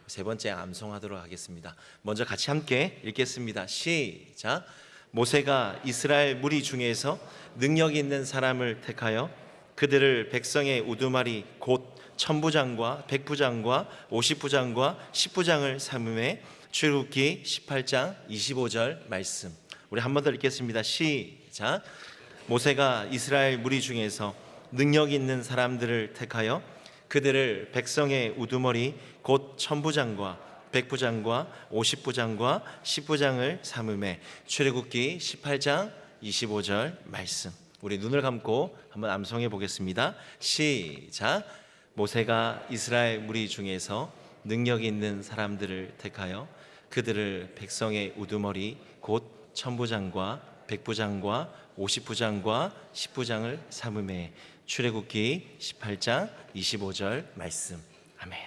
세 번째 암송하도록 하겠습니다. 먼저 같이 함께 읽겠습니다. 시작. 모세가 이스라엘 무리 중에서 능력 있는 사람을 택하여 그들을 백성의 우두머리 곧 천부장과 백부장과 50부장과 10부장을 삼음해. 출애굽기 18장 25절 말씀. 우리 한 번 더 읽겠습니다. 시작. 모세가 이스라엘 무리 중에서 능력 있는 사람들을 택하여 그들을 백성의 우두머리 곧 천부장과 백부장과 50부장과 10부장을 삼음해. 출애굽기 18장 25절 말씀. 우리 눈을 감고 한번 암송해 보겠습니다. 시작. 모세가 이스라엘 무리 중에서 능력 있는 사람들을 택하여 그들을 백성의 우두머리 곧 천부장과 백부장과 50부장과 10부장을 삼음해. 출애굽기 18장 25절 말씀. 아멘.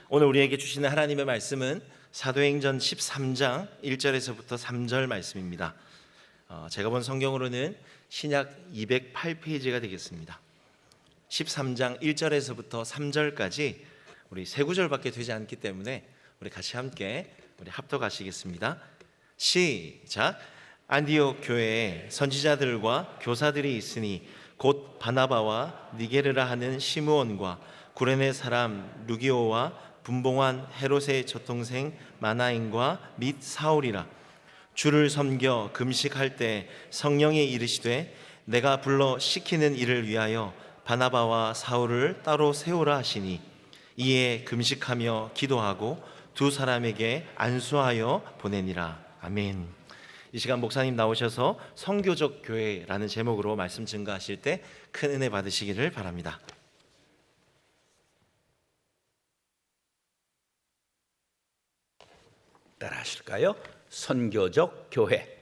오늘 우리에게 주시는 하나님의 말씀은 사도행전 13장 1절에서부터 3절 말씀입니다. 제가 본 성경으로는 신약 208페이지가 되겠습니다. 13장 1절에서부터 3절까지 우리 세 구절밖에 되지 않기 때문에 우리 같이 함께 우리 합독하시겠습니다. 시작. 안디옥 교회에 선지자들과 교사들이 있으니 곧 바나바와 니게르라 하는 시므온과 구레네 사람 루기오와 분봉한 헤롯의 젖동생 마나인과 및 사울이라. 주를 섬겨 금식할 때 성령이 이르시되 내가 불러 시키는 일을 위하여 바나바와 사울을 따로 세우라 하시니 이에 금식하며 기도하고 두 사람에게 안수하여 보내니라. 아멘. 이 시간 목사님 나오셔서 성교적 교회라는 제목으로 말씀 증거하실 때 큰 은혜 받으시기를 바랍니다. 따라 하실까요? 선교적 교회.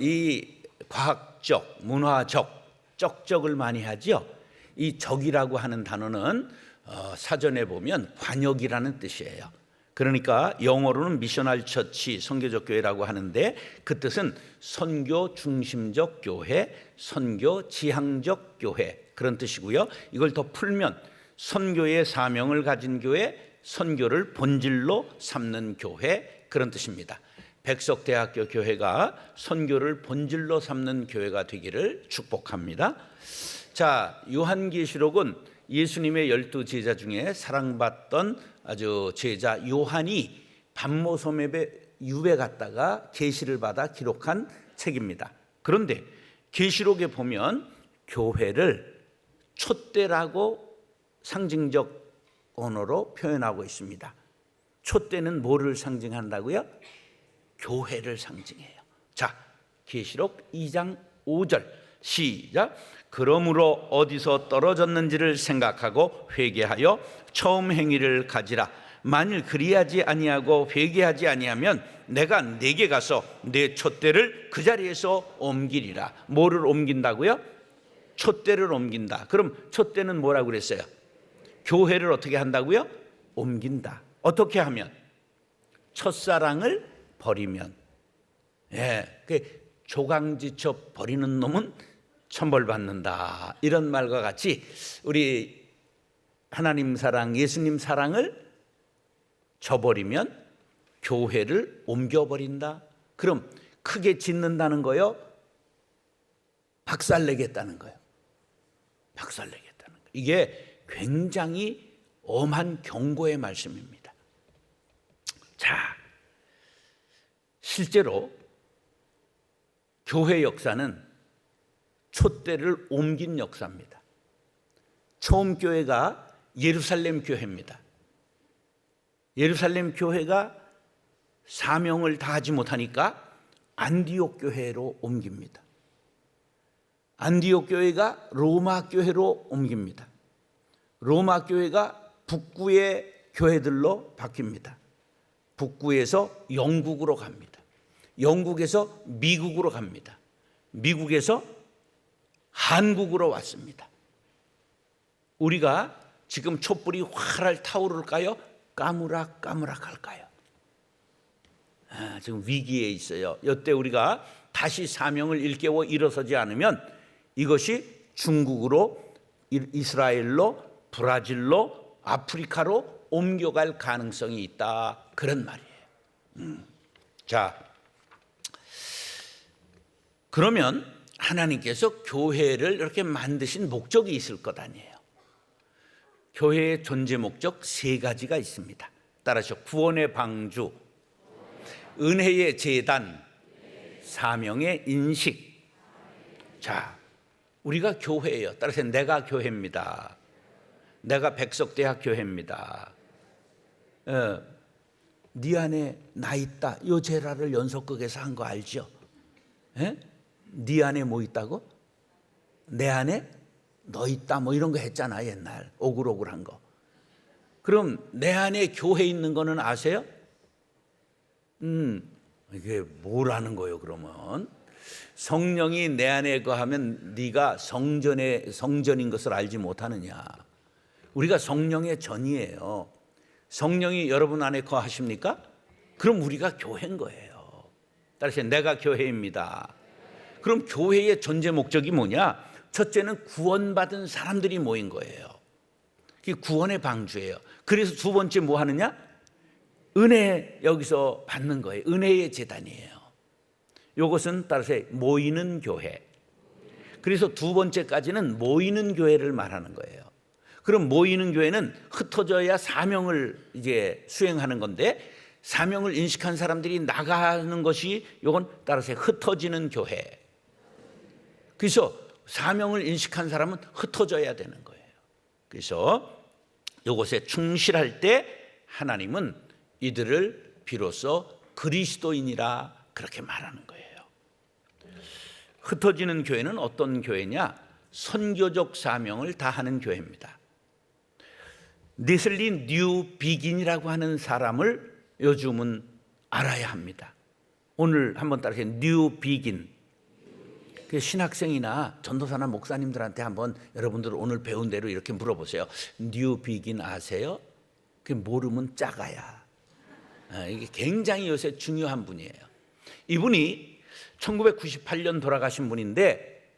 이 과학적, 문화적, 적적을 많이 하죠. 이 적이라고 하는 단어는 사전에 보면 관역이라는 뜻이에요. 그러니까 영어로는 미셔널 처치, 선교적 교회라고 하는데 그 뜻은 선교 중심적 교회, 선교 지향적 교회 그런 뜻이고요. 이걸 더 풀면 선교의 사명을 가진 교회, 선교를 본질로 삼는 교회 그런 뜻입니다. 백석대학교 교회가 선교를 본질로 삼는 교회가 되기를 축복합니다. 자, 요한계시록은 예수님의 12제자 중에 사랑받던 아주 제자 요한이 반모섬에 유배 갔다가 계시를 받아 기록한 책입니다. 그런데 계시록에 보면 교회를 촛대라고 상징적 언어로 표현하고 있습니다. 촛대는 뭐를 상징한다고요? 교회를 상징해요. 자, 계시록 2장 5절 시작. 그러므로 어디서 떨어졌는지를 생각하고 회개하여 처음 행위를 가지라. 만일 그리하지 아니하고 회개하지 아니하면 내가 네게 가서 내 촛대를 그 자리에서 옮기리라. 뭐를 옮긴다고요? 촛대를 옮긴다. 그럼 촛대는 뭐라고 그랬어요? 교회를 어떻게 한다고요? 옮긴다. 어떻게 하면? 첫사랑을 버리면. 조강지처 버리는 놈은 천벌받는다. 이런 말과 같이 우리 하나님 사랑, 예수님 사랑을 저버리면 교회를 옮겨버린다. 그럼 크게 짓는다는 거요? 박살내겠다는 거예요. 박살내겠다는 거예요. 이게 굉장히 엄한 경고의 말씀입니다. 자, 실제로 교회 역사는 촛대를 옮긴 역사입니다. 처음 교회가 예루살렘 교회입니다. 예루살렘 교회가 사명을 다하지 못하니까 안디옥 교회로 옮깁니다. 안디옥 교회가 로마 교회로 옮깁니다. 로마 교회가 북구의 교회들로 바뀝니다. 북구에서 영국으로 갑니다. 영국에서 미국으로 갑니다. 미국에서 한국으로 왔습니다. 우리가 지금 촛불이 활활 타오를까요? 까무락까무락 할까요? 지금 위기에 있어요. 이때 우리가 다시 사명을 일깨워 일어서지 않으면 이것이 중국으로, 이스라엘로, 브라질로 아프리카로 옮겨갈 가능성이 있다, 그런 말이에요. 자, 그러면 하나님께서 교회를 이렇게 만드신 목적이 있을 것 아니에요. 교회의 존재 목적 세 가지가 있습니다. 따라서 구원의 방주, 은혜의 제단, 사명의 인식. 자, 우리가 교회예요. 따라서 내가 교회입니다. 내가 백석대학 교회입니다. 네 안에 나 있다. 요 제라를 연속극에서 한 거 알죠? 네 안에 뭐 있다고? 내 안에 너 있다. 뭐 이런 거 했잖아, 옛날 오글오글한 거. 그럼 내 안에 교회 있는 거는 아세요? 이게 뭐라는 거예요? 그러면 성령이 내 안에 거하면 네가 성전인 것을 알지 못하느냐? 우리가 성령의 전이에요. 성령이 여러분 안에 거하십니까? 그럼 우리가 교회인 거예요. 따라서 내가 교회입니다. 그럼 교회의 존재 목적이 뭐냐? 첫째는 구원받은 사람들이 모인 거예요. 그게 구원의 방주예요. 그래서 두 번째 뭐 하느냐? 은혜 여기서 받는 거예요. 은혜의 제단이에요. 이것은 따라서 모이는 교회. 그래서 두 번째까지는 모이는 교회를 말하는 거예요. 그럼 모이는 교회는 흩어져야 사명을 이제 수행하는 건데, 사명을 인식한 사람들이 나가는 것이 이건 따라서 흩어지는 교회. 그래서 사명을 인식한 사람은 흩어져야 되는 거예요. 그래서 이것에 충실할 때 하나님은 이들을 비로소 그리스도인이라 그렇게 말하는 거예요. 흩어지는 교회는 어떤 교회냐? 선교적 사명을 다하는 교회입니다. 네슬리 뉴 비긴이라고 하는 사람을 요즘은 알아야 합니다. 오늘 한번 따라서 뉴 비긴. 신학생이나 전도사나 목사님들한테 한번 여러분들 오늘 배운 대로 이렇게 물어보세요. 뉴 비긴 아세요? 그게 모르면 작아야. 이게 굉장히 요새 중요한 분이에요. 이분이 1998년 돌아가신 분인데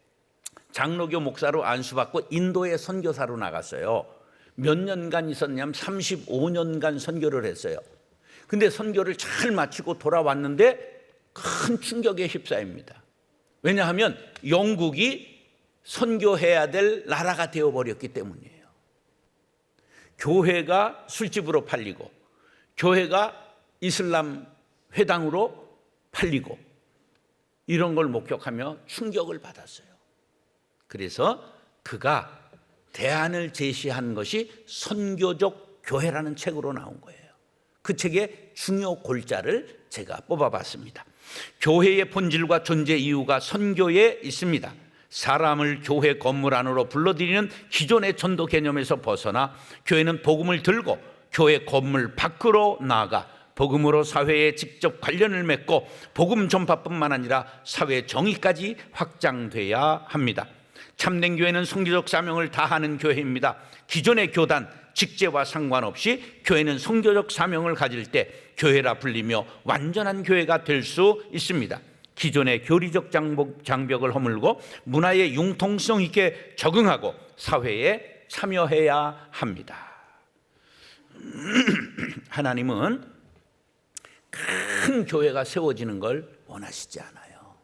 장로교 목사로 안수받고 인도에 선교사로 나갔어요. 몇 년간 있었냐면 35년간 선교를 했어요. 근데 선교를 잘 마치고 돌아왔는데 큰 충격에 휩싸입니다. 왜냐하면 영국이 선교해야 될 나라가 되어버렸기 때문이에요. 교회가 술집으로 팔리고 교회가 이슬람 회당으로 팔리고 이런 걸 목격하며 충격을 받았어요. 그래서 그가 대안을 제시한 것이 선교적 교회라는 책으로 나온 거예요. 그 책의 중요 골자를 제가 뽑아봤습니다. 교회의 본질과 존재 이유가 선교에 있습니다. 사람을 교회 건물 안으로 불러들이는 기존의 전도 개념에서 벗어나 교회는 복음을 들고 교회 건물 밖으로 나아가 복음으로 사회에 직접 관련을 맺고 복음 전파뿐만 아니라 사회 정의까지 확장돼야 합니다. 참된 교회는 선교적 사명을 다하는 교회입니다. 기존의 교단, 직제와 상관없이 교회는 선교적 사명을 가질 때 교회라 불리며 완전한 교회가 될 수 있습니다. 기존의 교리적 장벽을 허물고 문화의 융통성 있게 적응하고 사회에 참여해야 합니다. 하나님은 큰 교회가 세워지는 걸 원하시지 않아요.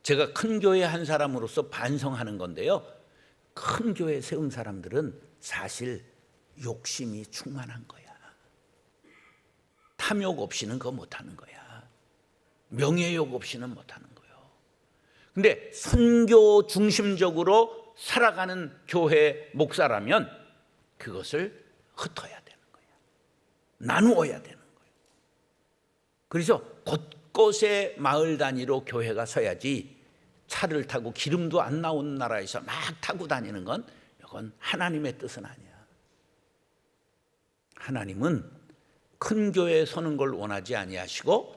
제가 큰 교회 한 사람으로서 반성하는 건데요, 큰 교회 세운 사람들은 사실 욕심이 충만한 거야. 탐욕 없이는 그거 못하는 거야. 명예욕 없이는 못하는 거예요. 근데 선교 중심적으로 살아가는 교회 목사라면 그것을 흩어야 되는 거야. 나누어야 되는 거예요. 그래서 곳곳에 마을 단위로 교회가 서야지 차를 타고 기름도 안 나온 나라에서 막 타고 다니는 건 이건 하나님의 뜻은 아니야. 하나님은 큰 교회에 서는 걸 원하지 아니하시고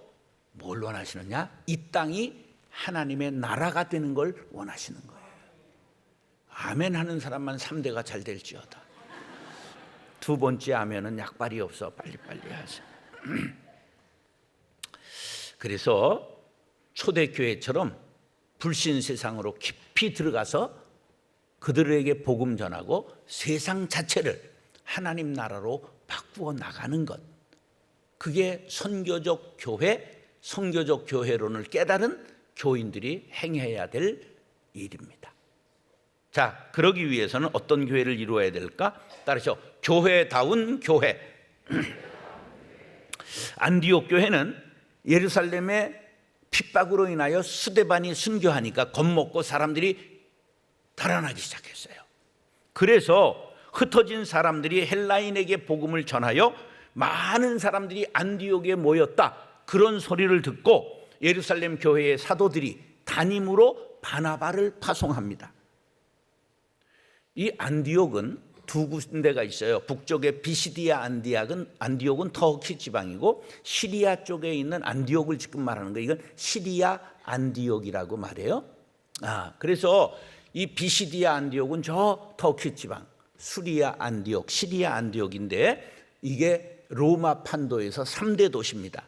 뭘 원하시느냐? 이 땅이 하나님의 나라가 되는 걸 원하시는 거예요. 아멘 하는 사람만 3대가 잘 될지어다. 두 번째 아멘은 약발이 없어. 빨리빨리 하세요. 그래서 초대교회처럼 불신 세상으로 깊이 들어가서 그들에게 복음 전하고 세상 자체를 하나님 나라로 바꾸어 나가는 것, 그게 선교적 교회, 선교적 교회론을 깨달은 교인들이 행해야 될 일입니다. 자, 그러기 위해서는 어떤 교회를 이루어야 될까? 따르셔. 교회다운 교회. 안디옥 교회는 예루살렘의 핍박으로 인하여 스데반이 순교하니까 겁먹고 사람들이 달아나기 시작했어요. 그래서 흩어진 사람들이 헬라인에게 복음을 전하여 많은 사람들이 안디옥에 모였다. 그런 소리를 듣고 예루살렘 교회의 사도들이 담임으로 바나바를 파송합니다. 이 안디옥은 두 군데가 있어요. 북쪽에 비시디아 안디옥은 터키 지방이고, 시리아 쪽에 있는 안디옥을 지금 말하는 거예요. 이건 시리아 안디옥이라고 말해요. 그래서 이 비시디아 안디옥은 저 터키 지방, 시리아 안디옥인데, 이게 로마 판도에서 3대 도시입니다.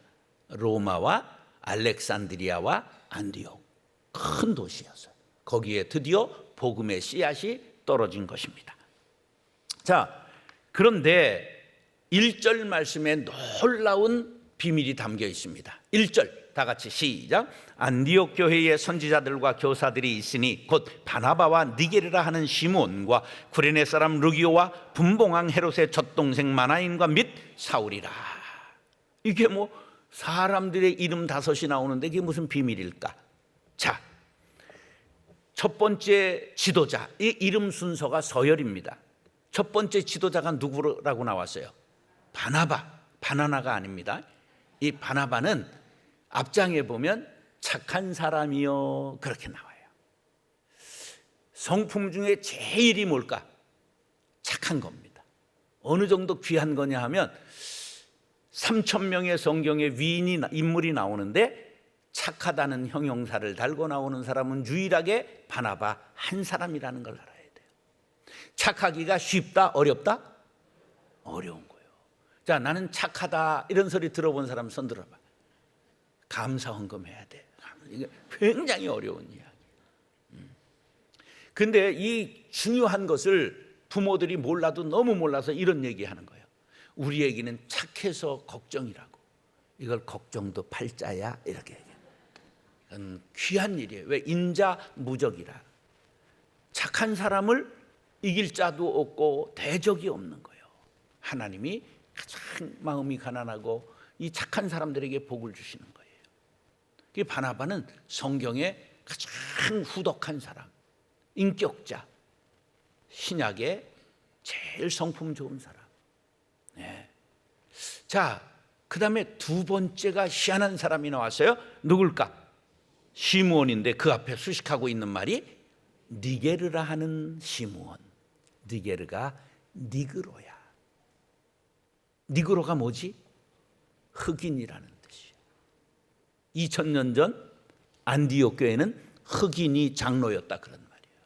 로마와 알렉산드리아와 안디옥, 큰 도시였어요. 거기에 드디어 복음의 씨앗이 떨어진 것입니다. 자, 그런데 1절 말씀에 놀라운 비밀이 담겨 있습니다. 1절 다 같이 시작. 안디옥 교회의 선지자들과 교사들이 있으니 곧 바나바와 니게르라 하는 시몬과 구레네 사람 루기오와 분봉왕 헤롯의 젖동생 마나인과 및 사울이라. 이게 뭐 사람들의 이름 5이 나오는데 이게 무슨 비밀일까? 자, 첫 번째 지도자, 이 이름 순서가 서열입니다. 첫 번째 지도자가 누구라고 나왔어요? 바나나가 아닙니다. 이 바나바는 앞장에 보면 착한 사람이요, 그렇게 나와요. 성품 중에 제일이 뭘까? 착한 겁니다. 어느 정도 귀한 거냐 하면 3,000명의 성경에 인물이 나오는데 착하다는 형용사를 달고 나오는 사람은 유일하게 바나바 한 사람이라는 걸 알아야 돼요. 착하기가 쉽다, 어렵다? 어려운 거예요. 자, 나는 착하다 이런 소리 들어본 사람 손 들어봐. 감사헌금해야 돼. 이게 굉장히 어려운 이야기. 근데 이 중요한 것을 부모들이 몰라도 너무 몰라서 이런 얘기하는 거예요. 우리 애기는 착해서 걱정이라고. 이걸 걱정도 팔자야 이렇게 얘기해요. 이건 귀한 일이에요. 왜? 인자무적이라. 착한 사람을 이길 자도 없고 대적이 없는 거예요. 하나님이 가장 마음이 가난하고 이 착한 사람들에게 복을 주시는 거예요. 이 바나바는 성경에 가장 후덕한 사람, 인격자, 신약의 제일 성품 좋은 사람. 네. 자, 그 다음에 두 번째가 희한한 사람이 나왔어요. 누굴까? 시므온인데 그 앞에 수식하고 있는 말이 니게르라 하는 시므온. 니게르가 니그로야. 니그로가 뭐지? 흑인이라는 뜻이에요. 2000년 전 안디옥 교회는 흑인이 장로였다 그런 말이에요.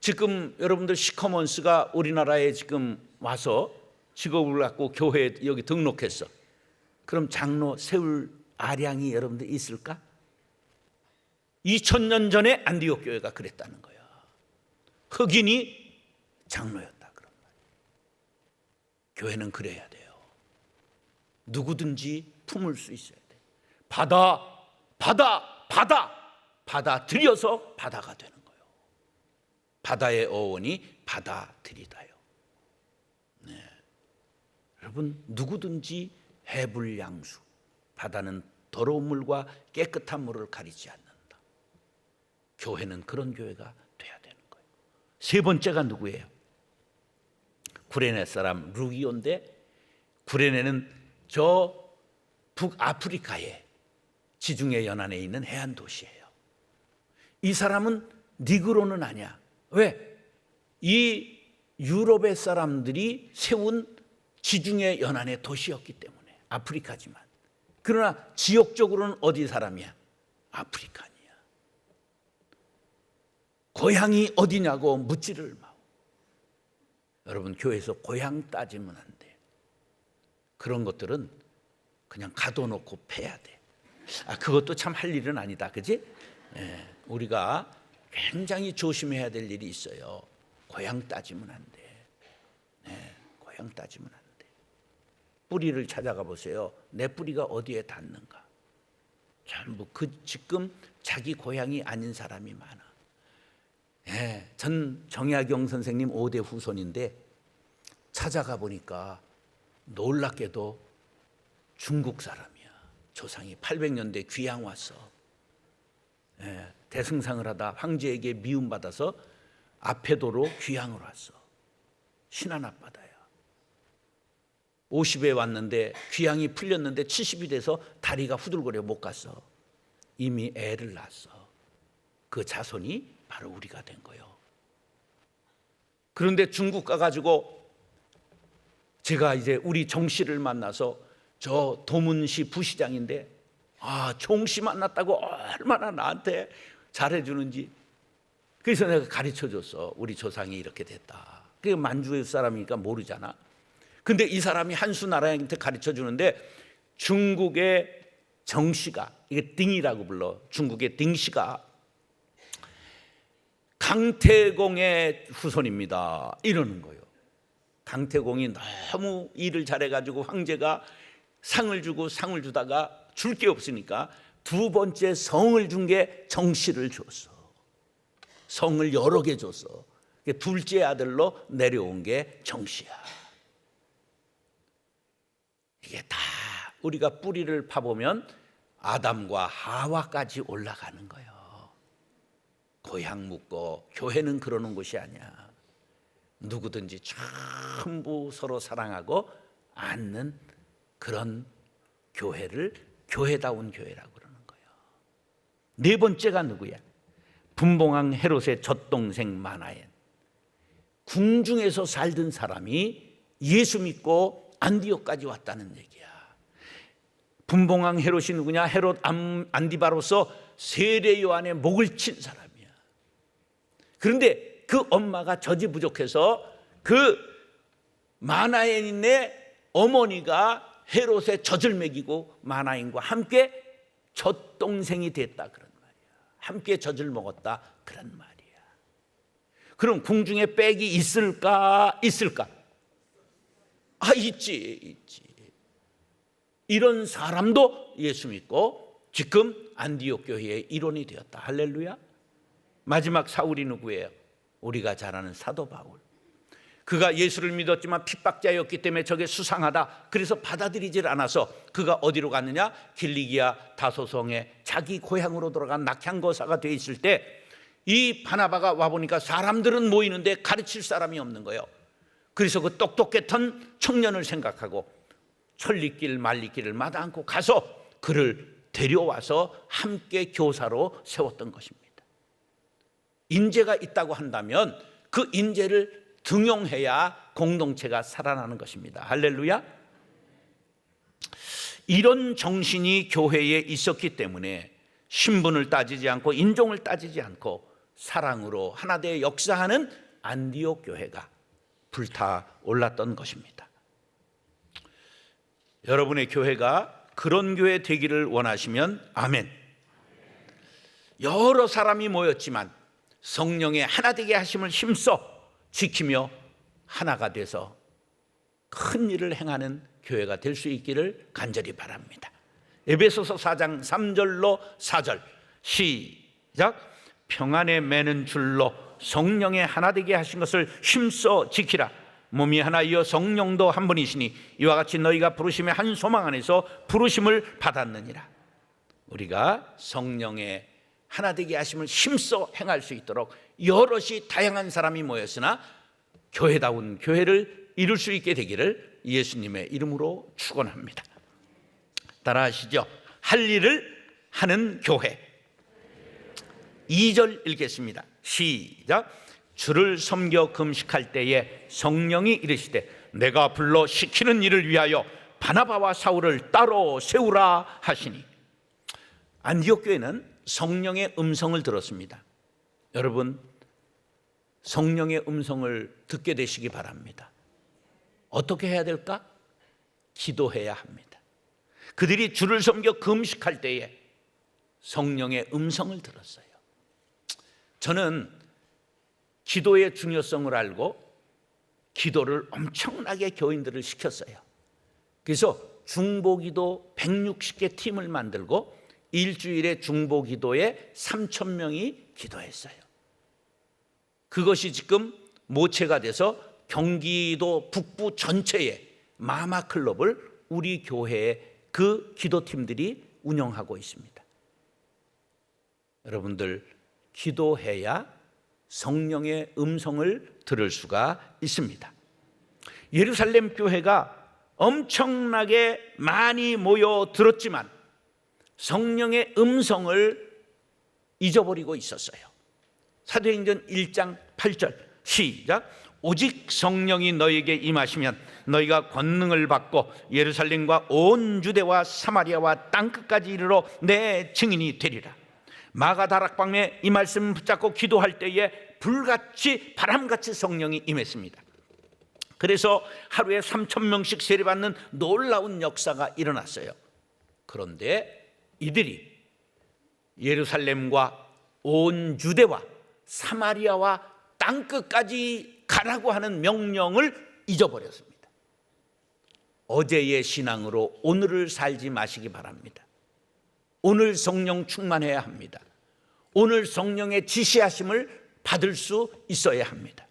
지금 여러분들 시커먼스가 우리나라에 지금 와서 직업을 갖고 교회에 여기 등록했어. 그럼 장로 세울 아량이 여러분들 있을까? 2000년 전에 안디옥 교회가 그랬다는 거예요. 흑인이 장로였다 그런 말이에요. 교회는 그래야 돼요. 누구든지 품을 수 있어야 돼. 받아들여서 바다가 되는 거예요. 바다의 어원이 받아들이다요. 네. 여러분, 누구든지 해불양수. 바다는 더러운 물과 깨끗한 물을 가리지 않는다. 교회는 그런 교회가 돼야 되는 거예요. 세 번째가 누구예요? 구레네 사람 루기오인데, 구레네는 저 북아프리카의 지중해 연안에 있는 해안 도시예요. 이 사람은 니그로는 아니야. 왜? 이 유럽의 사람들이 세운 지중해 연안의 도시였기 때문에. 아프리카지만. 그러나 지역적으로는 어디 사람이야? 아프리카니야. 고향이 어디냐고 묻지를 마. 여러분, 교회에서 고향 따지면 안 돼. 그런 것들은 그냥 가둬놓고 패야 돼. 그것도 참 할 일은 아니다, 그지? 우리가 굉장히 조심해야 될 일이 있어요. 고향 따지면 안 돼. 네, 고향 따지면 안 돼. 뿌리를 찾아가 보세요. 내 뿌리가 어디에 닿는가. 전부 지금 자기 고향이 아닌 사람이 많아. 예, 전 정약용 선생님 5대 후손인데 찾아가 보니까 놀랍게도 중국 사람이야. 조상이 800년대 귀양 왔어. 예, 대승상을 하다 황제에게 미움받아서 아페도로 귀양을 왔어. 신안 앞바다야. 50에 왔는데 귀양이 풀렸는데 70이 돼서 다리가 후들거려 못 갔어. 이미 애를 낳았어. 그 자손이 바로 우리가 된 거예요. 그런데 중국 가가지고 제가 이제 우리 정 씨를 만나서 저 도문시 부시장인데 종 씨 만났다고 얼마나 나한테 잘해주는지. 그래서 내가 가르쳐줬어. 우리 조상이 이렇게 됐다. 그게 만주의 사람이니까 모르잖아. 근데 이 사람이 한수 나라한테 가르쳐주는데 중국의 정 씨가, 이게 딩이라고 불러. 중국의 딩 씨가 강태공의 후손입니다. 이러는 거예요. 강태공이 너무 일을 잘해가지고 황제가 상을 주고 상을 주다가 줄 게 없으니까 두 번째 성을 준 게 정씨를 줬어. 성을 여러 개 줬어. 둘째 아들로 내려온 게 정씨야. 이게 다 우리가 뿌리를 파보면 아담과 하와까지 올라가는 거예요. 고향 묻고 교회는 그러는 곳이 아니야. 누구든지 전부 서로 사랑하고 앉는 그런 교회를 교회다운 교회라고 그러는 거예요. 네 번째가 누구야? 분봉왕 헤롯의 젖동생 마나엔. 궁중에서 살던 사람이 예수 믿고 안디옥까지 왔다는 얘기야. 분봉왕 헤롯이 누구냐? 헤롯 안디바로서 세례 요한의 목을 친 사람이야. 그런데 그 엄마가 젖이 부족해서 그 마나엔의 어머니가 헤롯의 젖을 먹이고 마나엔과 함께 젖동생이 됐다 그런 말이야. 함께 젖을 먹었다 그런 말이야. 그럼 궁중에 빽이 있을까? 있을까? 있지. 이런 사람도 예수 믿고 지금 안디옥 교회의 일원이 되었다. 할렐루야. 마지막 사울이 누구예요? 우리가 잘 아는 사도 바울. 그가 예수를 믿었지만 핍박자였기 때문에 저게 수상하다. 그래서 받아들이질 않아서 그가 어디로 갔느냐? 길리기아 다소성에 자기 고향으로 돌아간 낙향거사가 돼 있을 때 이 바나바가 와보니까 사람들은 모이는데 가르칠 사람이 없는 거예요. 그래서 그 똑똑했던 청년을 생각하고 천리길 말리길을 마다 않고 가서 그를 데려와서 함께 교사로 세웠던 것입니다. 인재가 있다고 한다면 그 인재를 등용해야 공동체가 살아나는 것입니다. 할렐루야. 이런 정신이 교회에 있었기 때문에 신분을 따지지 않고 인종을 따지지 않고 사랑으로 하나 되어 역사하는 안디옥 교회가 불타 올랐던 것입니다. 여러분의 교회가 그런 교회 되기를 원하시면 아멘. 여러 사람이 모였지만 성령의 하나 되게 하심을 힘써 지키며 하나가 돼서 큰 일을 행하는 교회가 될 수 있기를 간절히 바랍니다. 에베소서 4장 3절로 4절 시작. 평안에 매는 줄로 성령의 하나 되게 하신 것을 힘써 지키라. 몸이 하나이요 성령도 한 분이시니 이와 같이 너희가 부르심의 한 소망 안에서 부르심을 받았느니라. 우리가 성령의 하나 되게 하심을 힘써 행할 수 있도록 여럿이 다양한 사람이 모였으나 교회다운 교회를 이룰 수 있게 되기를 예수님의 이름으로 축원합니다. 따라하시죠. 할 일을 하는 교회. 2절 읽겠습니다. 시작. 주를 섬겨 금식할 때에 성령이 이르시되 내가 불러 시키는 일을 위하여 바나바와 사울을 따로 세우라 하시니. 안디옥 교회는 성령의 음성을 들었습니다. 여러분, 성령의 음성을 듣게 되시기 바랍니다. 어떻게 해야 될까? 기도해야 합니다. 그들이 주를 섬겨 금식할 때에 성령의 음성을 들었어요. 저는 기도의 중요성을 알고 기도를 엄청나게 교인들을 시켰어요. 그래서 중보기도 160개 팀을 만들고 일주일에 중보기도에 3,000명이 기도했어요. 그것이 지금 모체가 돼서 경기도 북부 전체에 마마클럽을 우리 교회의 그 기도팀들이 운영하고 있습니다. 여러분들, 기도해야 성령의 음성을 들을 수가 있습니다. 예루살렘 교회가 엄청나게 많이 모여 들었지만 성령의 음성을 잊어버리고 있었어요. 사도행전 1장 8절 시작. 오직 성령이 너에게 임하시면 너희가 권능을 받고 예루살렘과 온 유대와 사마리아와 땅끝까지 이르러 내 증인이 되리라. 마가다락방에 이 말씀 붙잡고 기도할 때에 불같이 바람같이 성령이 임했습니다. 그래서 하루에 3,000명씩 세례받는 놀라운 역사가 일어났어요. 그런데 이들이 예루살렘과 온 유대와 사마리아와 땅끝까지 가라고 하는 명령을 잊어버렸습니다. 어제의 신앙으로 오늘을 살지 마시기 바랍니다. 오늘 성령 충만해야 합니다. 오늘 성령의 지시하심을 받을 수 있어야 합니다.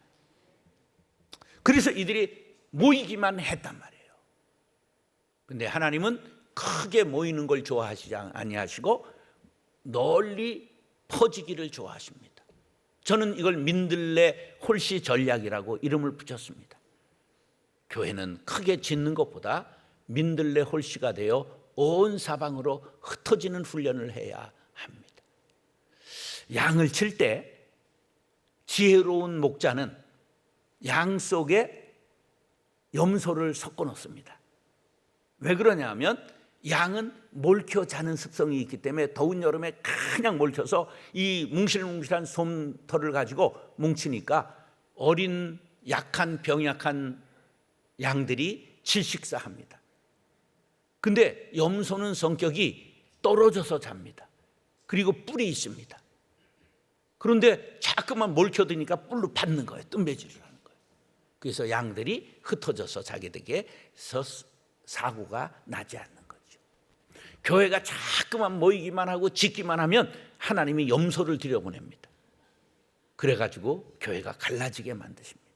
그래서 이들이 모이기만 했단 말이에요. 근데 하나님은 크게 모이는 걸 좋아하시지 아니하시고 널리 퍼지기를 좋아하십니다. 저는 이걸 민들레 홀씨 전략이라고 이름을 붙였습니다. 교회는 크게 짓는 것보다 민들레 홀씨가 되어 온 사방으로 흩어지는 훈련을 해야 합니다. 양을 칠 때 지혜로운 목자는 양 속에 염소를 섞어 놓습니다. 왜 그러냐면 양은 몰켜 자는 습성이 있기 때문에 더운 여름에 그냥 몰켜서 이 뭉실뭉실한 솜털을 가지고 뭉치니까 어린 약한 병약한 양들이 질식사합니다. 근데 염소는 성격이 떨어져서 잡니다. 그리고 뿔이 있습니다. 그런데 자꾸만 몰켜드니까 뿔로 받는 거예요. 뜸배질을 하는 거예요. 그래서 양들이 흩어져서 자기들에게서 사고가 나지 않는 거죠. 교회가 자꾸만 모이기만 하고 짓기만 하면 하나님이 염소를 들여보냅니다. 그래가지고 교회가 갈라지게 만드십니다.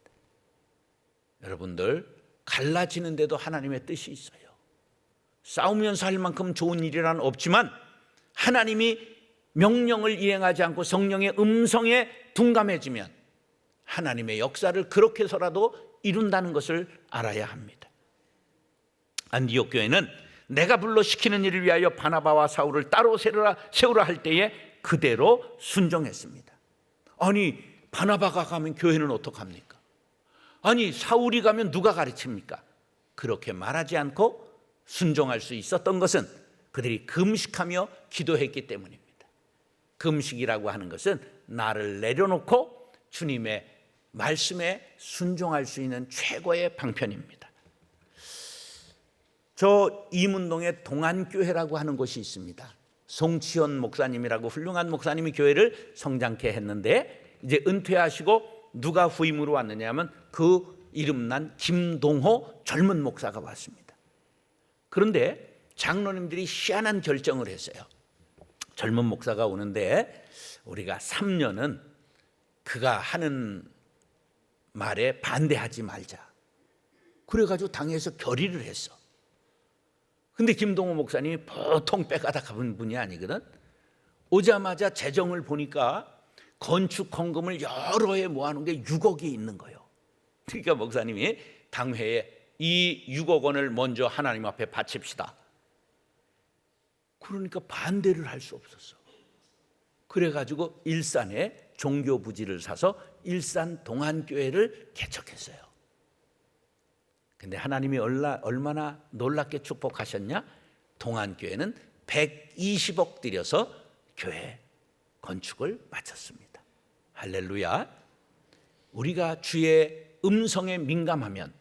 여러분들, 갈라지는데도 하나님의 뜻이 있어요. 싸우면서 할 만큼 좋은 일이란 없지만 하나님이 명령을 이행하지 않고 성령의 음성에 둔감해지면 하나님의 역사를 그렇게 해서라도 이룬다는 것을 알아야 합니다. 안디옥 교회는 내가 불러 시키는 일을 위하여 바나바와 사울을 따로 세우라 할 때에 그대로 순종했습니다. 아니, 바나바가 가면 교회는 어떡합니까? 아니, 사울이 가면 누가 가르칩니까? 그렇게 말하지 않고 순종할 수 있었던 것은 그들이 금식하며 기도했기 때문입니다. 금식이라고 하는 것은 나를 내려놓고 주님의 말씀에 순종할 수 있는 최고의 방편입니다. 저 이문동에 동안교회라고 하는 곳이 있습니다. 송치현 목사님이라고 훌륭한 목사님이 교회를 성장케 했는데 이제 은퇴하시고 누가 후임으로 왔느냐 하면 그 이름난 김동호 젊은 목사가 왔습니다. 그런데 장로님들이 희한한 결정을 했어요. 젊은 목사가 오는데 우리가 3년은 그가 하는 말에 반대하지 말자. 그래가지고 당에서 결의를 했어. 근데 김동호 목사님이 보통 빼가닥한 분이 아니거든. 오자마자 재정을 보니까 건축 헌금을 여러 해 모아놓은 게 6억이 있는 거예요. 그러니까 목사님이 당회에 이 6억 원을 먼저 하나님 앞에 바칩시다. 그러니까 반대를 할 수 없었어. 그래가지고 일산에 종교 부지를 사서 일산 동안교회를 개척했어요. 근데 하나님이 얼마나 놀랍게 축복하셨냐? 동안교회는 120억 들여서 교회 건축을 마쳤습니다. 할렐루야. 우리가 주의 음성에 민감하면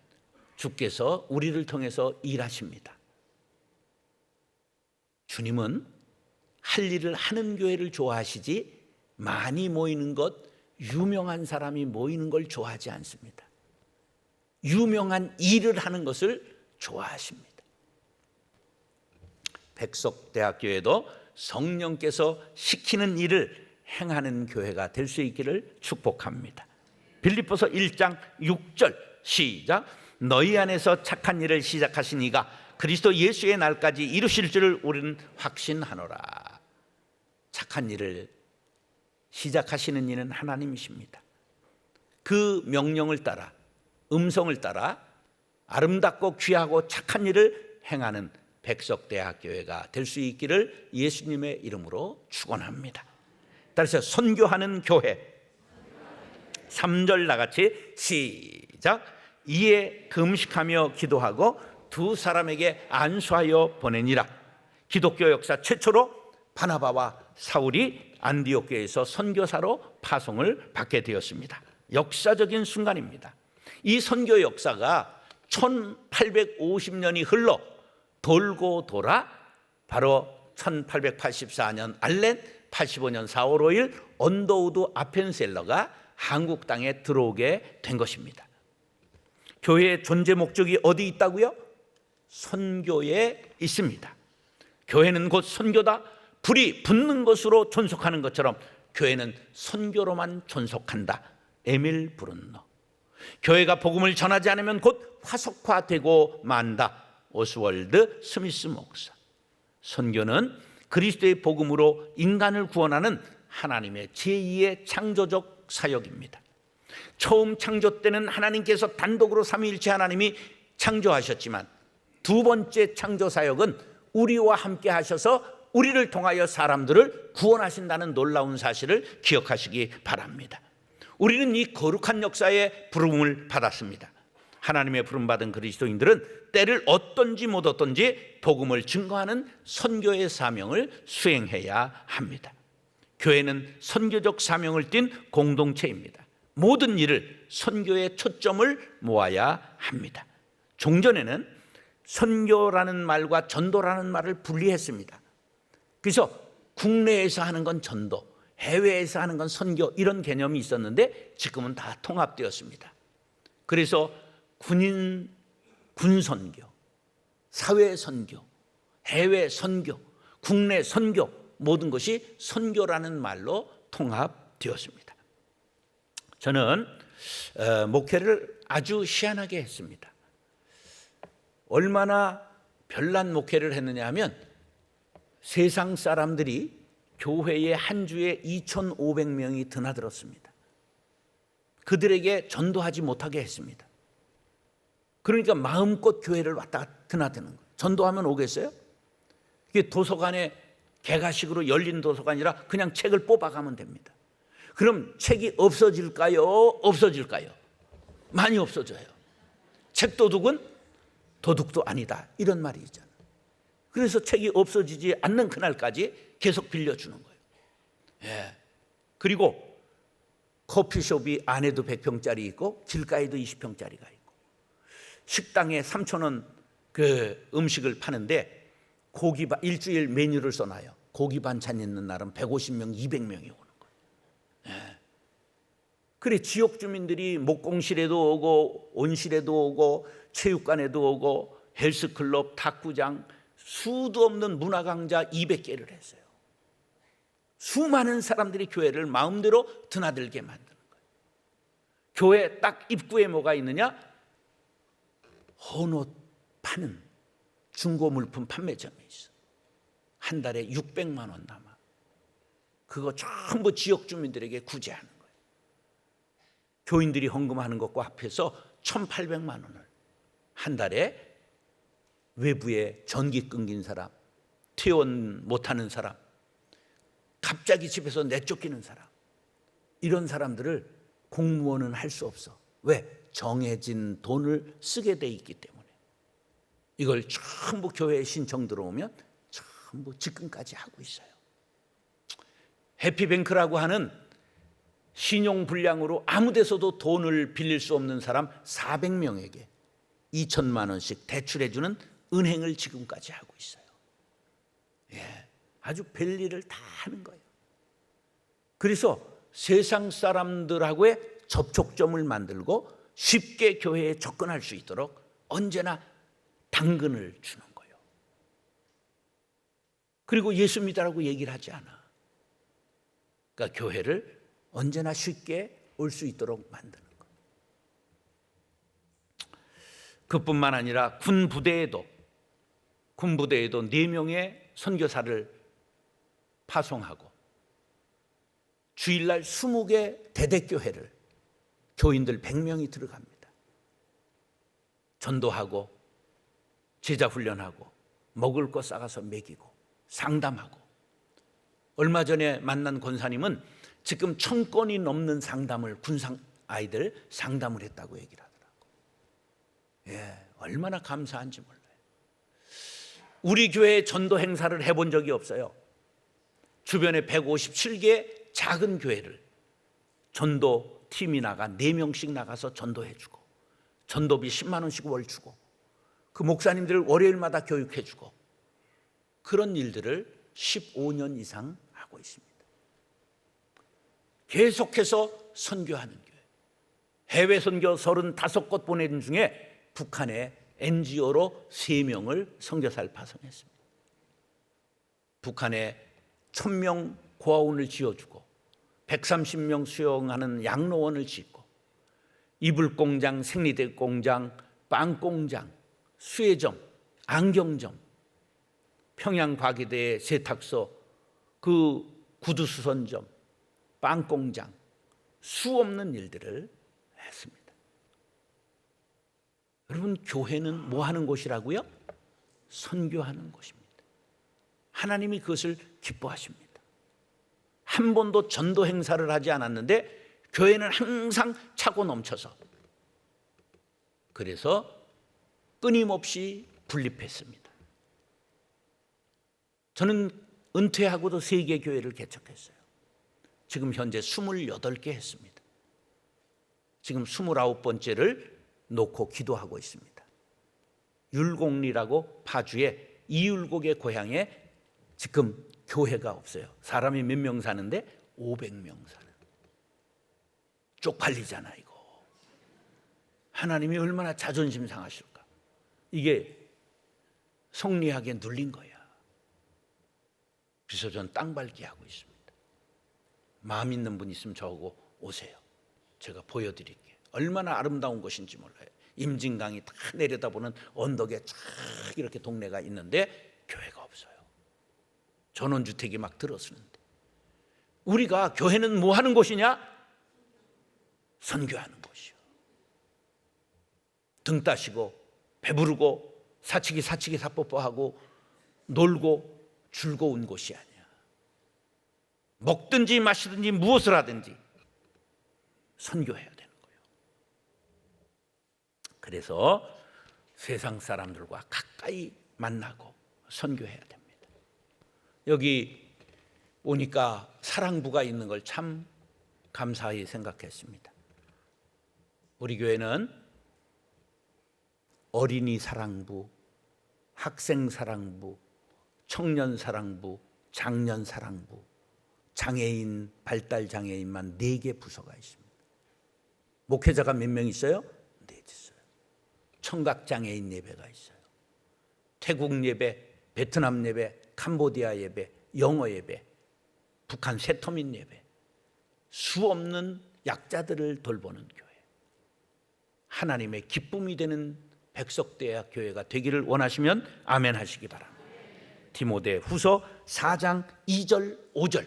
주께서 우리를 통해서 일하십니다. 주님은 할 일을 하는 교회를 좋아하시지 많이 모이는 것, 유명한 사람이 모이는 걸 좋아하지 않습니다. 유명한 일을 하는 것을 좋아하십니다. 백석대학교에도 성령께서 시키는 일을 행하는 교회가 될 수 있기를 축복합니다. 빌립보서 1장 6절 시작. 너희 안에서 착한 일을 시작하신 이가 그리스도 예수의 날까지 이루실 줄을 우리는 확신하노라. 착한 일을 시작하시는 이는 하나님이십니다. 그 명령을 따라, 음성을 따라 아름답고 귀하고 착한 일을 행하는 백석대학교회가 될 수 있기를 예수님의 이름으로 축원합니다. 따라서 선교하는 교회 3절 나같이 시작. 이에 금식하며 기도하고 두 사람에게 안수하여 보내니라. 기독교 역사 최초로 바나바와 사울이 안디옥교에서 선교사로 파송을 받게 되었습니다. 역사적인 순간입니다. 이 선교 역사가 1850년이 흘러 돌고 돌아 바로 1884년 알렌, 85년 4월 5일 언더우드 아펜셀러가 한국 땅에 들어오게 된 것입니다. 교회의 존재 목적이 어디 있다고요? 선교에 있습니다. 교회는 곧 선교다. 불이 붙는 것으로 존속하는 것처럼 교회는 선교로만 존속한다. 에밀 브룬너. 교회가 복음을 전하지 않으면 곧 화석화되고 만다. 오스월드 스미스 목사. 선교는 그리스도의 복음으로 인간을 구원하는 하나님의 제2의 창조적 사역입니다. 처음 창조 때는 하나님께서 단독으로 삼위일체 하나님이 창조하셨지만 두 번째 창조 사역은 우리와 함께 하셔서 우리를 통하여 사람들을 구원하신다는 놀라운 사실을 기억하시기 바랍니다. 우리는 이 거룩한 역사에 부름을 받았습니다. 하나님의 부름받은 그리스도인들은 때를 얻든지 못 얻든지 복음을 증거하는 선교의 사명을 수행해야 합니다. 교회는 선교적 사명을 띤 공동체입니다. 모든 일을 선교에 초점을 모아야 합니다. 종전에는 선교라는 말과 전도라는 말을 분리했습니다. 그래서 국내에서 하는 건 전도, 해외에서 하는 건 선교 이런 개념이 있었는데 지금은 다 통합되었습니다. 그래서 군선교, 사회 선교, 해외 선교, 국내 선교 모든 것이 선교라는 말로 통합되었습니다. 저는 목회를 아주 희한하게 했습니다. 얼마나 별난 목회를 했느냐 하면 세상 사람들이 교회에 한 주에 2,500명이 드나들었습니다. 그들에게 전도하지 못하게 했습니다. 그러니까 마음껏 교회를 왔다 드나드는 거예요. 전도하면 오겠어요? 이게 도서관에 개가식으로 열린 도서관이라 그냥 책을 뽑아가면 됩니다. 그럼 책이 없어질까요? 없어질까요? 많이 없어져요. 책 도둑은 도둑도 아니다 이런 말이 있잖아요. 그래서 책이 없어지지 않는 그날까지 계속 빌려주는 거예요. 예. 그리고 커피숍이 안에도 100평짜리 있고 길가에도 20평짜리가 있고 식당에 3,000원 그 음식을 파는데 고기 일주일 메뉴를 써놔요. 고기 반찬 있는 날은 150명, 200명이 오는 거예요. 예. 그래 지역 주민들이 목공실에도 오고 온실에도 오고 체육관에도 오고 헬스클럽, 탁구장 수도 없는 문화 강좌 200개를 했어요. 수많은 사람들이 교회를 마음대로 드나들게 만드는 거예요. 교회 딱 입구에 뭐가 있느냐? 헌옷 파는 중고 물품 판매점이 있어. 한 달에 600만 원 남아. 그거 전부 지역 주민들에게 구제하는 거예요. 교인들이 헌금하는 것과 합해서 1,800만 원을 한 달에 외부에 전기 끊긴 사람, 퇴원 못하는 사람, 갑자기 집에서 내쫓기는 사람, 이런 사람들을 공무원은 할 수 없어. 왜? 정해진 돈을 쓰게 돼 있기 때문에. 이걸 전부 교회에 신청 들어오면 전부 지금까지 하고 있어요. 해피뱅크라고 하는 신용불량으로 아무 데서도 돈을 빌릴 수 없는 사람 400명에게 2천만 원씩 대출해주는 은행을 지금까지 하고 있어요. 예, 아주 별일을 다 하는 거예요. 그래서 세상 사람들하고의 접촉점을 만들고 쉽게 교회에 접근할 수 있도록 언제나 당근을 주는 거예요. 그리고 예수 믿으라고 얘기를 하지 않아. 그러니까 교회를 언제나 쉽게 올 수 있도록 만드는 거예요. 그뿐만 아니라 군 부대에도 4명의 선교사를 파송하고 주일날 20개 대대교회를 교인들 100명이 들어갑니다. 전도하고 제자 훈련하고 먹을 거 싸가서 먹이고 상담하고. 얼마 전에 만난 권사님은 지금 1000건이 넘는 상담을 군상 아이들 상담을 했다고 얘기를 하더라고요. 예, 얼마나 감사한지 몰라요. 우리 교회에 전도 행사를 해본 적이 없어요. 주변에 157개 작은 교회를 전도 팀이 나가 4명씩 나가서 전도해주고 전도비 10만 원씩 월 주고 그 목사님들을 월요일마다 교육해주고 그런 일들을 15년 이상 하고 있습니다. 계속해서 선교하는 교회. 해외 선교 35곳 보내는 중에 북한에 NGO로 3명을 선교사를 파송했습니다. 북한에 1000명 고아원을 지어주고 130명 수용하는 양로원을 짓고 이불공장, 생리대 공장, 빵공장, 수혜점, 안경점, 평양과기대 세탁소, 그 구두수선점, 빵공장, 수없는 일들을 했습니다. 여러분, 교회는 뭐 하는 곳이라고요? 선교하는 곳입니다. 하나님이 그것을 기뻐하십니다. 한 번도 전도 행사를 하지 않았는데 교회는 항상 차고 넘쳐서, 그래서 끊임없이 분립했습니다. 저는 은퇴하고도 3개 교회를 개척했어요. 지금 현재 28개 했습니다. 지금 29번째를 놓고 기도하고 있습니다. 율곡리라고 파주의 이율곡의 고향에 지금 교회가 없어요. 사람이 몇 명 사는데 500명 사는. 쪽팔리잖아 이거. 하나님이 얼마나 자존심 상하실까. 이게 성리학에 눌린 거야. 그래서 전 땅 밟기 하고 있습니다. 마음 있는 분 있으면 저하고 오세요. 제가 보여드릴게요. 얼마나 아름다운 곳인지 몰라요. 임진강이 다 내려다보는 언덕에 쫙 이렇게 동네가 있는데 교회가 없어요. 전원주택이 막 들어서는데. 우리가 교회는 뭐 하는 곳이냐? 선교하는 곳이요. 등 따시고 배부르고 사치기 사뽀뽀하고 놀고 즐거운 곳이 아니야. 먹든지 마시든지 무엇을 하든지 선교해야 되는 거예요. 그래서 세상 사람들과 가까이 만나고 선교해야 됩니다. 여기 오니까 사랑부가 있는 걸 참 감사히 생각했습니다. 우리 교회는 어린이 사랑부, 학생 사랑부, 청년 사랑부, 장년 사랑부, 장애인, 발달 장애인만 4개 부서가 있습니다. 목회자가 몇 명 있어요? 4 있어요. 청각 장애인 예배가 있어요. 태국 예배, 베트남 예배, 캄보디아 예배, 영어 예배, 북한 세터민 예배, 수없는 약자들을 돌보는 교회. 하나님의 기쁨이 되는 백석대학 교회가 되기를 원하시면 아멘 하시기 바랍니다. 디모데 후서 4장 2절 5절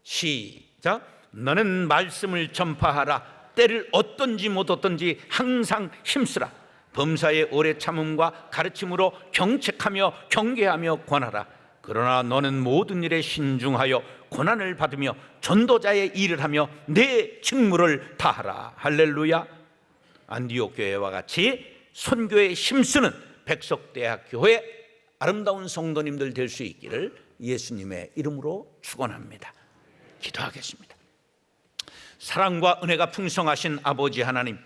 시작. 너는 말씀을 전파하라. 때를 얻든지 못 얻든지 항상 힘쓰라. 범사의 오래 참음과 가르침으로 경책하며 경계하며 권하라. 그러나 너는 모든 일에 신중하여 고난을 받으며 전도자의 일을 하며 내 직무를 다하라. 할렐루야. 안디옥 교회와 같이 선교에 힘쓰는 백석대학 교회 아름다운 성도님들 될 수 있기를 예수님의 이름으로 축원합니다. 기도하겠습니다. 사랑과 은혜가 풍성하신 아버지 하나님,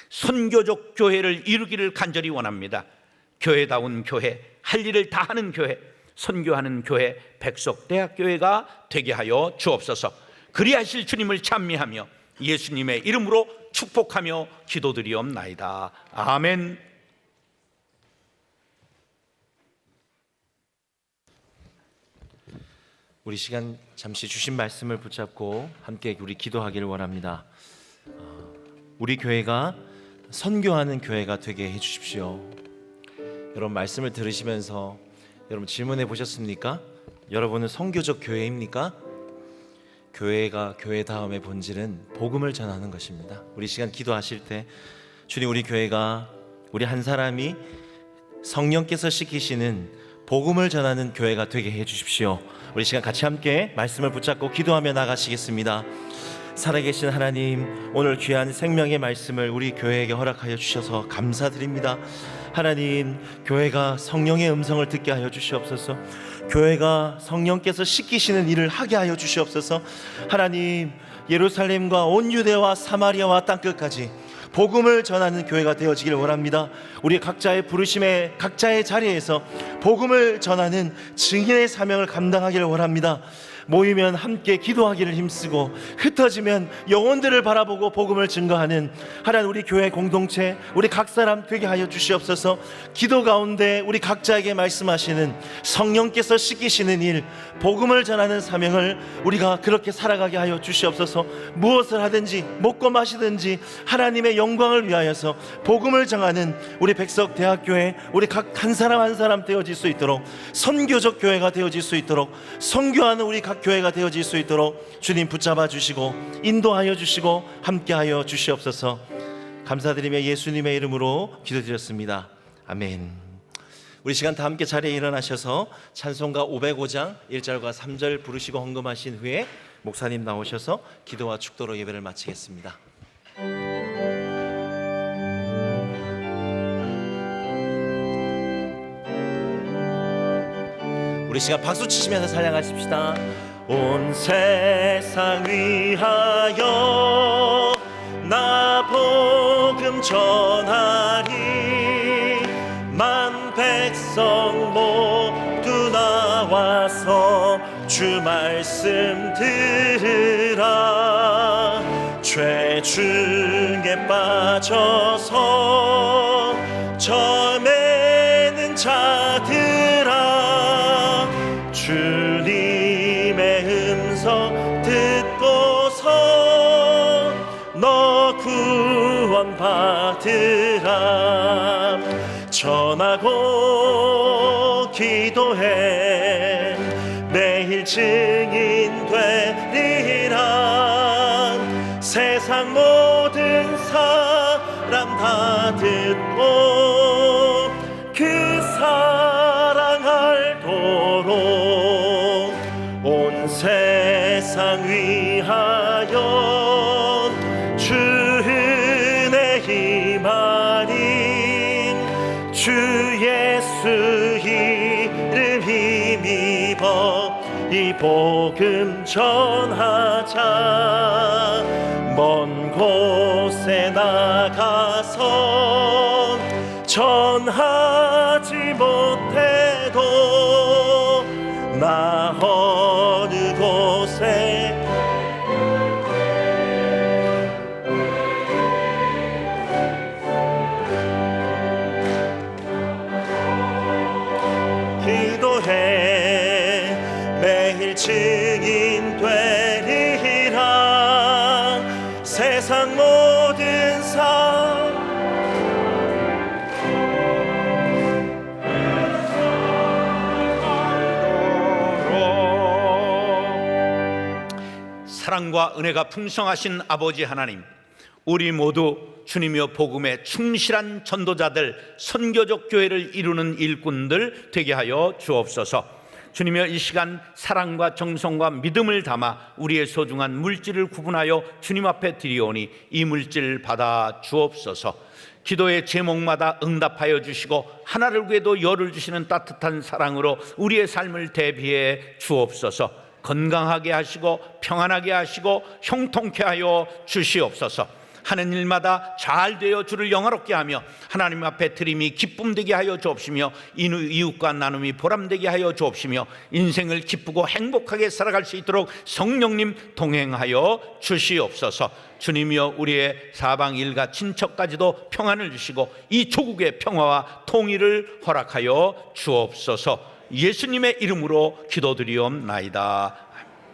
선교적 교회를 이루기를 간절히 원합니다. 교회다운 교회, 할 일을 다하는 교회, 선교하는 교회, 백석대학 교회가 되게 하여 주옵소서. 그리하실 주님을 찬미하며 예수님의 이름으로 축복하며 기도드리옵나이다. 아멘. 우리 시간 잠시 주신 말씀을 붙잡고 함께 우리 기도하기를 원합니다. 우리 교회가 선교하는 교회가 되게 해주십시오. 여러분 말씀을 들으시면서 여러분 질문해 보셨습니까? 여러분은 선교적 교회입니까? 교회가 교회 다음의 본질은 복음을 전하는 것입니다. 우리 시간 기도하실 때 주님, 우리 교회가 우리 한 사람이 성령께서 시키시는 복음을 전하는 교회가 되게 해주십시오. 우리 시간 같이 함께 말씀을 붙잡고 기도하며 나가시겠습니다. 살아계신 하나님, 오늘 귀한 생명의 말씀을 우리 교회에게 허락하여 주셔서 감사드립니다. 하나님, 교회가 성령의 음성을 듣게 하여 주시옵소서. 교회가 성령께서 시키시는 일을 하게 하여 주시옵소서. 하나님, 예루살렘과 온 유대와 사마리아와 땅끝까지 복음을 전하는 교회가 되어지길 원합니다. 우리 각자의 부르심에 각자의 자리에서 복음을 전하는 증인의 사명을 감당하기를 원합니다. 모이면 함께 기도하기를 힘쓰고 흩어지면 영혼들을 바라보고 복음을 증거하는 하나님, 우리 교회 공동체, 우리 각 사람 되게 하여 주시옵소서. 기도 가운데 우리 각자에게 말씀하시는 성령께서 시키시는 일, 복음을 전하는 사명을 우리가 그렇게 살아가게 하여 주시옵소서. 무엇을 하든지 먹고 마시든지 하나님의 영광을 위하여서 복음을 전하는 우리 백석대학교에 우리 각 한 사람 한 사람 되어질 수 있도록, 선교적 교회가 되어질 수 있도록, 선교하는 우리 각 교회가 되어질 수 있도록 주님 붙잡아 주시고 인도하여 주시고 함께하여 주시옵소서. 감사드리며 예수님의 이름으로 기도드렸습니다. 아멘. 우리 시간 다 함께 자리에 일어나셔서 찬송가 505장 1절과 3절 부르시고 헌금하신 후에 목사님 나오셔서 기도와 축도로 예배를 마치겠습니다. 우리 시간 박수 치시면서 찬양하십시다. 온 세상 위하여 나 복음 전하리, 만 백성 모두 나와서 주 말씀 들으라. 죄 중에 빠져서 점에는 자들아, 주님의 음성 듣고서 너 구원 받으라. 전하고 기도해 매일 증인 되리라. 세상 모든 사람 다 듣고 그 사랑 알도록 온 세상 위하여 주 은혜 임하니, 주 예수 이름 힘입어 이 복음 전하자. 먼 곳에 나가서 전하지 못해도 나 어느 곳에 기도해 매일 증인 되리라. 세상 모든 사랑과 은혜가 풍성하신 아버지 하나님, 우리 모두 주님의 복음에 충실한 전도자들, 선교적 교회를 이루는 일꾼들 되게 하여 주옵소서. 주님의 이 시간 사랑과 정성과 믿음을 담아 우리의 소중한 물질을 구분하여 주님 앞에 드리오니 이 물질 받아 주옵소서. 기도의 제목마다 응답하여 주시고 하나를 구해도 열을 주시는 따뜻한 사랑으로 우리의 삶을 대비해 주옵소서. 건강하게 하시고 평안하게 하시고 형통케 하여 주시옵소서. 하는 일마다 잘 되어 주를 영화롭게 하며 하나님 앞에 드림이 기쁨 되게 하여 주옵시며 이웃과 나눔이 보람되게 하여 주옵시며 인생을 기쁘고 행복하게 살아갈 수 있도록 성령님 동행하여 주시옵소서. 주님이여, 우리의 사방 일가 친척까지도 평안을 주시고 이 조국의 평화와 통일을 허락하여 주옵소서. 예수님의 이름으로 기도드리옵나이다.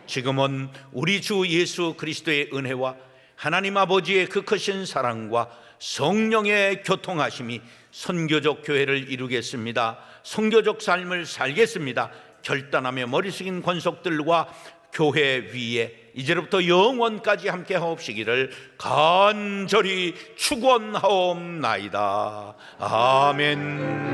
지금은 우리 주 예수 그리스도의 은혜와 하나님 아버지의 그 크신 사랑과 성령의 교통하심이 선교적 교회를 이루겠습니다. 선교적 삶을 살겠습니다. 결단하며 머리 숙인 권속들과 교회 위에 이제로부터 영원까지 함께 하옵시기를 간절히 축원하옵나이다. 아멘.